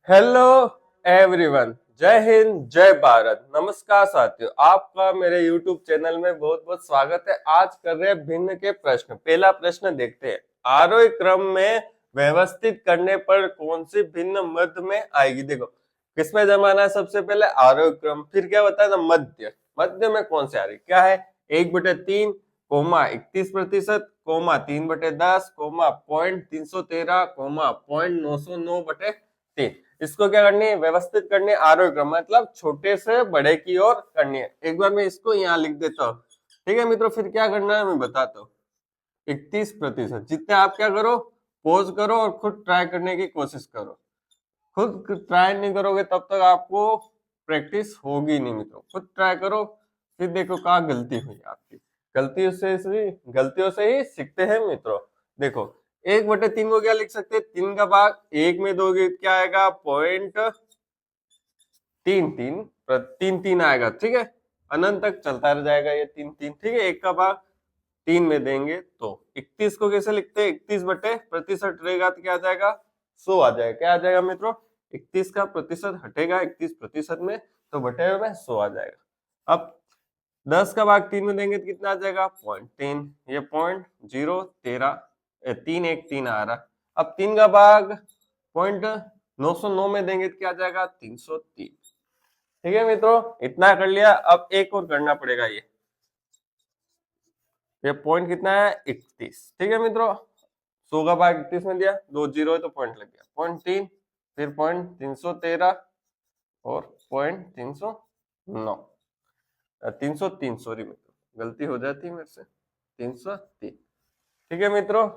Hello everyone, जय हिंद जय भारत। नमस्कार साथियों, आपका मेरे YouTube चैनल में बहुत बहुत स्वागत है। आज कर रहे हैं भिन्न के प्रश्न। पहला प्रश्न देखते हैं, आरोही क्रम में व्यवस्थित करने पर कौन सी भिन्न मध्य में आएगी। देखो किसमें जमाना है, सबसे पहले आरोही क्रम, फिर क्या बताया था मध्य। मध्य में कौन सी आ रही, क्या है 1/3 कोमा 31%, कोमा 3/10, कोमा 0.313, कोमा 0.909/3। इसको क्या करनी है, व्यवस्थित करनी है आरोही क्रम, मतलब छोटे से बड़े की ओर करनी है। एक बार मैं इसको यहाँ लिख देता हूँ, ठीक है मित्रों। फिर क्या करना है मैं बताता हूँ। 31%, जितने आप क्या करो, पोज करो और खुद ट्राई करने की कोशिश करो। खुद ट्राई नहीं करोगे तब तक आपको प्रैक्टिस होगी नहीं मित्रों। खुद ट्राई करो, फिर देखो कहाँ गलती हुई आपकी। गलतियों से ही सीखते हैं मित्रों। देखो 1/3 को क्या लिख सकते हैं, 3 का भाग 1 में दोगे क्या आएगा, 0.33 आएगा, ठीक है। अनंत तक चलता रह जाएगा ये 3 3, ठीक है। 1 का भाग 3 में देंगे तो 31 को कैसे लिखते हैं, 31/प्रतिशत रहेगा तो क्या आ जाएगा, 100 आ जाएगा। क्या आ जाएगा मित्रों, 31 का प्रतिशत हटेगा 31% में, तो बटे में 100 आ जाएगा। अब 10 का भाग 3 में देंगे तो कितना आ जाएगा, 0.3, ये 0.013, 3 1 3 आ रहा। अब 3 का भाग 0.909 में देंगे तो क्या आ जाएगा, 303। ठीक है मित्रों, इतना कर लिया। अब एक और करना पड़ेगा, ये पॉइंट कितना है 31, ठीक है मित्रों। 100 का भाग 31 में दिया, 2 जीरो है तो पॉइंट लग गया, 0.3, फिर 0.313 और 0.309, 303, सॉरी मित्रों गलती हो जाती है मेरे से, 303। ठीक है मित्रों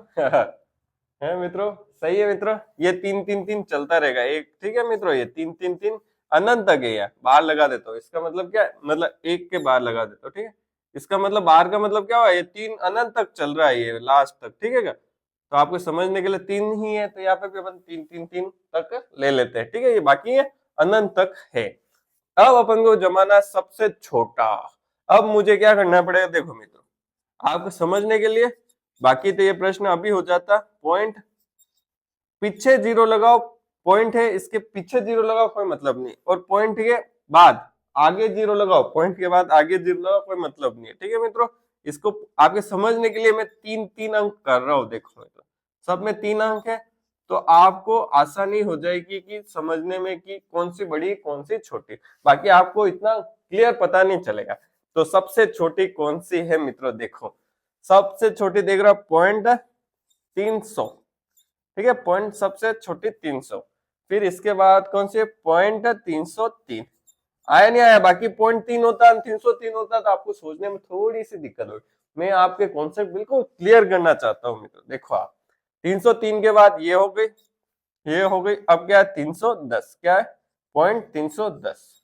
है मित्रों, सही है मित्रों। ये 3 3 3 चलता रहेगा एक, ठीक है मित्रों। ये 3 3 3 अनंत तक है, यार बाहर लगा देता हूँ। इसका मतलब क्या है, मतलब एक के बाहर लगा देता हूँ, ठीक है। इसका मतलब बाहर का मतलब क्या हुआ, ये 3 अनंत तक चल रहा है, ये लास्ट तक, ठीक है क्या। तो आपको समझने के लिए 3 ही है, तो यहाँ पे भी अपन 3 3 3 तक ले लेते हैं, ठीक है। ये बाकी है अनंत तक है। अब अपन को जमाना सबसे छोटा। अब मुझे क्या करना पड़ेगा, देखो मित्रों आपको समझने के लिए, बाकी तो ये प्रश्न अभी हो जाता। पॉइंट पीछे जीरो लगाओ, पॉइंट है इसके पीछे जीरो लगाओ, कोई मतलब नहीं। और पॉइंट के बाद आगे जीरो लगाओ, पॉइंट के बाद आगे जीरो लगाओ, कोई मतलब नहीं है, ठीक है मित्रों। इसको आपके समझने के लिए मैं 3 3 अंक कर रहा हूं, देखो मित्रों सब में 3 अंक है, तो आपको आसानी हो जाएगी कि समझने में कि कौन सी बड़ी कौन सी छोटी। बाकी आपको इतना क्लियर पता नहीं चलेगा। तो सबसे छोटी कौन सी है मित्रों, देखो सबसे छोटी देख रहा, पॉइंट 300, ठीक है। पॉइंट सबसे छोटी 300, फिर इसके बाद कौन सी, पॉइंट 303। आया नहीं आया, बाकी 0.3 होता 303 होता तो आपको सोचने में थोड़ी सी दिक्कत होगी। मैं आपके कॉन्सेप्ट बिल्कुल क्लियर करना चाहता हूँ मित्रों। देखो आप 303 के बाद ये हो गई, ये हो गई। अब क्या है 310, क्या है 0.310।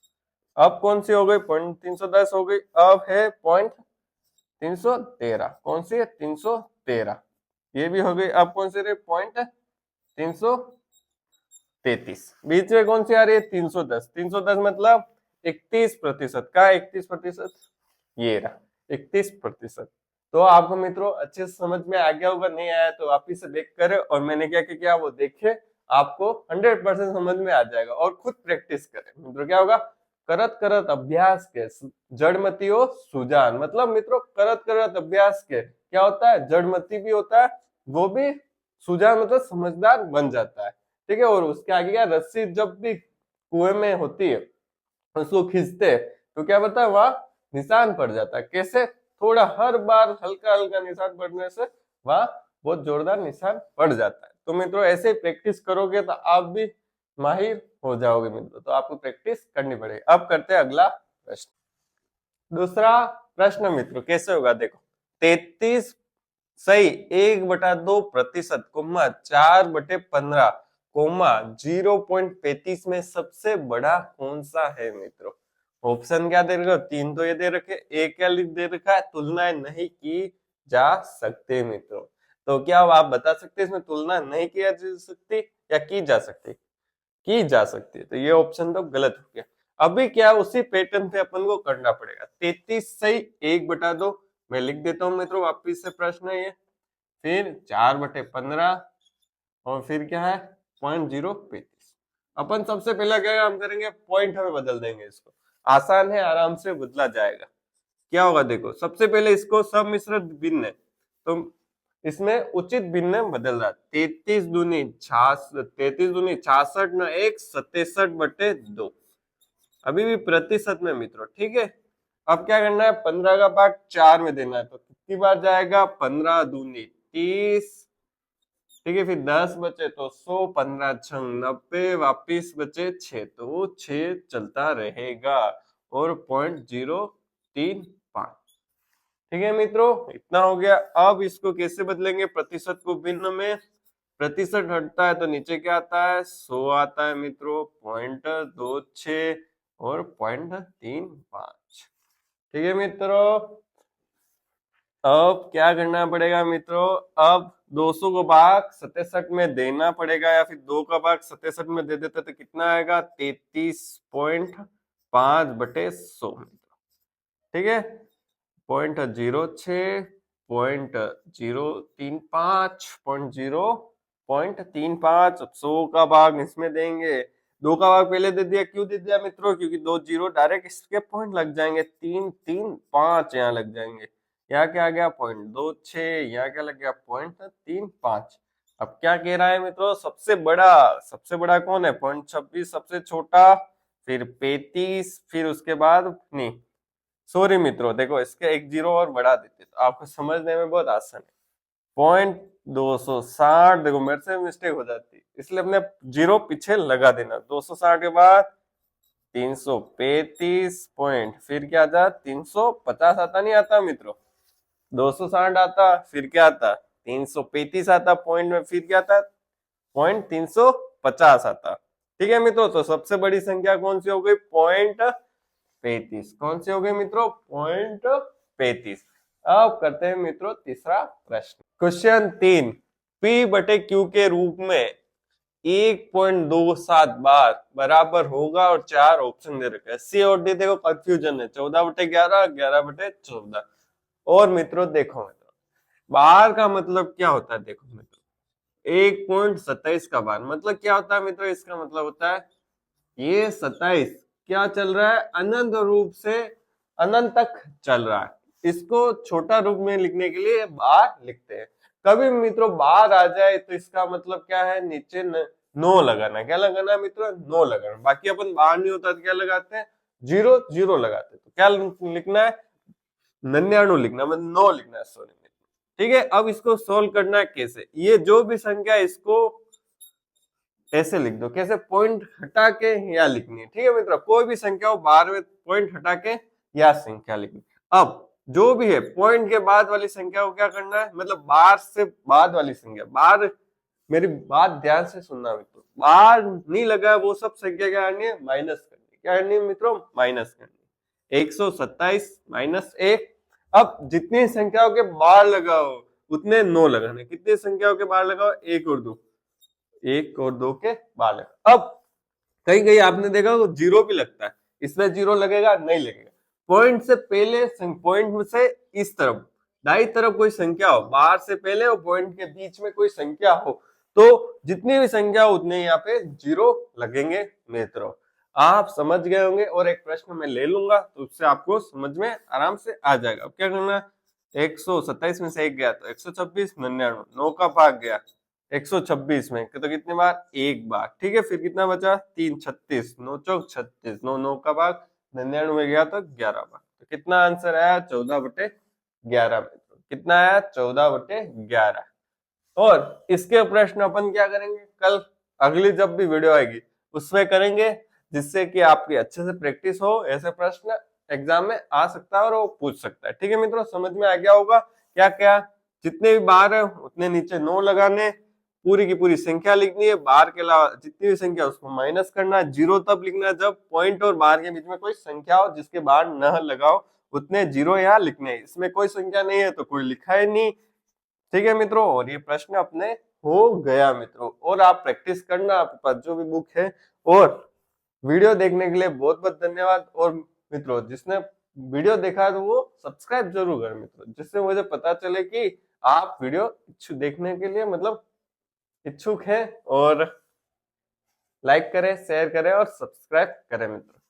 अब कौन सी हो गई, 0.310 हो गई। अब है 0.313, कौन सी है 313, ये भी हो गई। अब कौन सी रही, 0.333। बीच में कौन सी आ रही है, 310। 310 मतलब 31%, का 31%, ये रहा 31%। तो आपको मित्रों अच्छे से समझ में आ गया होगा, नहीं आया तो वापिस से देख कर, और मैंने क्या किया वो देखे, आपको 100% समझ में आ जाएगा। और खुद प्रैक्टिस करें मित्रों, क्या होगा, करत करत अभ्यास के जड़मती हो सुजान। मतलब मित्रों करत करत अभ्यास के क्या होता है, जड़मती भी होता है, वो भी सुजान मतलब समझदार बन जाता है, ठीक है। और उसके आगे क्या, रस्सी जब भी कुएं में होती है उसको खींचते तो क्या बता है, वहां निशान पड़ जाता है। कैसे, थोड़ा हर बार हल्का हल्का निशान पड़ने से वहां बहुत जोरदार निशान पड़ जाता है। तो मित्रों ऐसे प्रैक्टिस करोगे तो आप भी माहिर हो जाओगे मित्रों। तो आपको प्रैक्टिस करनी पड़ेगी। अब करते हैं अगला प्रश्न। दूसरा प्रश्न मित्रों कैसे होगा, देखो 33 सही 1/2% कोमा 4/15 कोमा 0.35 में सबसे बड़ा कौन सा है मित्रों। ऑप्शन क्या दे रखे हो, 3 तो ये दे रखे, एक क्या लिख दे रखा है, तुलना नहीं की जा सकते मित्रों। तो क्या आप बता सकते इसमें तुलना नहीं की जा सकती या की जा सकती, की जा सकती है। तो ये ऑप्शन तो गलत हो गया। अभी क्या उसी पैटर्न पे अपन को करना पड़ेगा। 33 सही 1/2, मैं लिख देता हूँ मित्रों वापिस से प्रश्न है ये, फिर 4/15 और फिर क्या है 0.035। अपन सबसे पहला क्या काम करेंगे, पॉइंट में बदल देंगे इसको। आसान है, आराम से बदला जाएगा। क्या होगा देखो, सबसे पहले इसको सम्मिश्र भिन्न है तो इसमें उचित भिन्न बदल रहा है। 33 दूनी 66 न 1 67/2 अभी भी प्रतिशत में मित्रों, ठीक है। अब क्या करना है, 15 का भाग 4 में देना है तो कितनी बार जाएगा, 15 दूनी 30, ठीक है। फिर 10 बचे तो 100, 15 छंग 90, वापिस बचे 6 तो 6 चलता रहेगा और 0.035, ठीक है मित्रों, इतना हो गया। अब इसको कैसे बदलेंगे, प्रतिशत को भिन्न में, प्रतिशत हटता है तो नीचे क्या आता है, 100 आता है मित्रों, 0.26 और 0.35, ठीक है मित्रों। अब क्या करना पड़ेगा मित्रों, अब 200 को भाग 67 में देना पड़ेगा, या फिर 2 का भाग 67 में दे देते तो कितना आएगा, 33.5/100 मित्रों, ठीक है। 0.06, 0.035, 0.35। 100 का भाग इसमें देंगे, 2 का भाग पहले दे दिया, क्यों दे दिया मित्रों, क्योंकि 2 जीरो डायरेक्ट इसके पॉइंट लग जाएंगे, 3 3 5 यहाँ लग जाएंगे। यहाँ क्या आ गया, 0.26, यहाँ क्या लग गया, 0.35। अब क्या कह रहा है मित्रों, सबसे बड़ा कौन है, 0.26 सबसे छोटा, फिर 35, फिर उसके बाद नहीं, सॉरी मित्रों, देखो इसके एक जीरो और बढ़ा देते तो आपको समझने में बहुत आसान है। 0.260, देखो मेरे से मिस्टेक हो जाती, इसलिए अपने जीरो पीछे लगा देना। 260 के बाद 335 पॉइंट, फिर क्या आता, 350 आता, नहीं आता मित्रों, 260 आता, फिर क्या आता, 335 आता पॉइंट में, फिर क्या आता, 0.350 आता, ठीक है मित्रों। तो सबसे बड़ी संख्या कौन सी हो गई, 0.35, कौन सी हो गई मित्रों, 0.35। अब करते हैं मित्रों तीसरा प्रश्न, क्वेश्चन 3, P/Q के रूप में 1.27 बार बराबर होगा और 4 ऑप्शन दे रखे हैं। सी और डी देखो कंफ्यूजन है, 14/11, 11/14। और मित्रों देखो मित्रों, बार का मतलब क्या होता है, देखो मित्रों 1.27 का बार मतलब क्या होता है मित्रों, इसका मतलब होता है ये 27 क्या चल रहा है, अनंत रूप से अनंत तक चल रहा है। इसको छोटा रूप में लिखने के लिए बार लिखते हैं। कभी मित्रों बार आ जाए तो इसका मतलब क्या है, नीचे नो लगाना, क्या लगाना है मित्रों, नो लगाना। बाकी अपन बार नहीं होता तो क्या लगाते हैं, 0 0 लगाते हैं। तो क्या लिखना है, 99 लिखना, मतलब 9 लिखना है, सॉरी, ठीक है। अब इसको सोल्व करना है कैसे, ये जो भी संख्या इसको ऐसे लिख दो, कैसे, पॉइंट हटा के या लिखनी है, ठीक है मित्रों। कोई भी संख्या हो बार में पॉइंट हटा के या संख्या लिखनी। अब जो भी है पॉइंट के बाद वाली संख्या को क्या करना है, मतलब बार से बाद वाली संख्या, बार, मेरी बात ध्यान से सुनना मित्रों, बार नहीं लगा वो सब संख्या क्या करनी है, माइनस करनी, क्या करनी है मित्रों, माइनस करनी। 127 माइनस 1। अब जितनी संख्याओं के बार लगाओ उतने 9 लगाने, कितनी संख्याओं के बार लगाओ, 1 और 2, 1 और 2 के बार लगा। अब कहीं कहीं आपने देखा वो जीरो भी लगता है, इसमें जीरो लगेगा नहीं लगेगा। पॉइंट से पहले, पॉइंट से इस तरफ दाई तरफ कोई संख्या हो, बाहर से पहले और पॉइंट के बीच में कोई संख्या हो, तो जितनी भी संख्या उतने यहाँ पे जीरो लगेंगे मित्रों। आप समझ गए होंगे, और एक प्रश्न मैं ले लूंगा तो उससे आपको समझ में आराम से आ जाएगा। अब क्या करना है, 127 में से 1 गया तो 126, 99, 9 का भाग गया 126 में तो कितनी बार, 1 बार, ठीक है। फिर कितना बचा, 3 36, 9 चौक 36, 9 9 का भाग 99 में गया तो 11 बार। तो कितना आंसर आया, 14/11 में। कितना आया, 14/11। और इसके प्रश्न अपन क्या करेंगे, कल अगली जब भी वीडियो आएगी उसमें करेंगे, जिससे कि आपकी अच्छे से प्रैक्टिस हो। ऐसे प्रश्न एग्जाम में आ सकता है और वो पूछ सकता है, ठीक है मित्रों। समझ में आ गया होगा क्या क्या, जितने भी बार है उतने नीचे 9 लगाने, पूरी की पूरी संख्या लिखनी है, बार के अलावा जितनी भी संख्या उसको माइनस करना, जीरो तब लिखना जब पॉइंट और बार के बीच में कोई संख्या हो जिसके बार न लगाओ, उतने जीरो यहाँ लिखने। इसमें कोई संख्या नहीं है तो कोई लिखा है नहीं, ठीक है मित्रों। और ये प्रश्न अपने हो गया मित्रों, और आप प्रैक्टिस करना, आपके पास जो भी बुक है। और वीडियो देखने के लिए बहुत बहुत धन्यवाद। और मित्रों जिसने वीडियो देखा तो वो सब्सक्राइब जरूर करें मित्रों, जिससे मुझे पता चले कि आप वीडियो देखने के लिए मतलब इच्छुक हैं। और लाइक करें, शेयर करें और सब्सक्राइब करें मित्रों।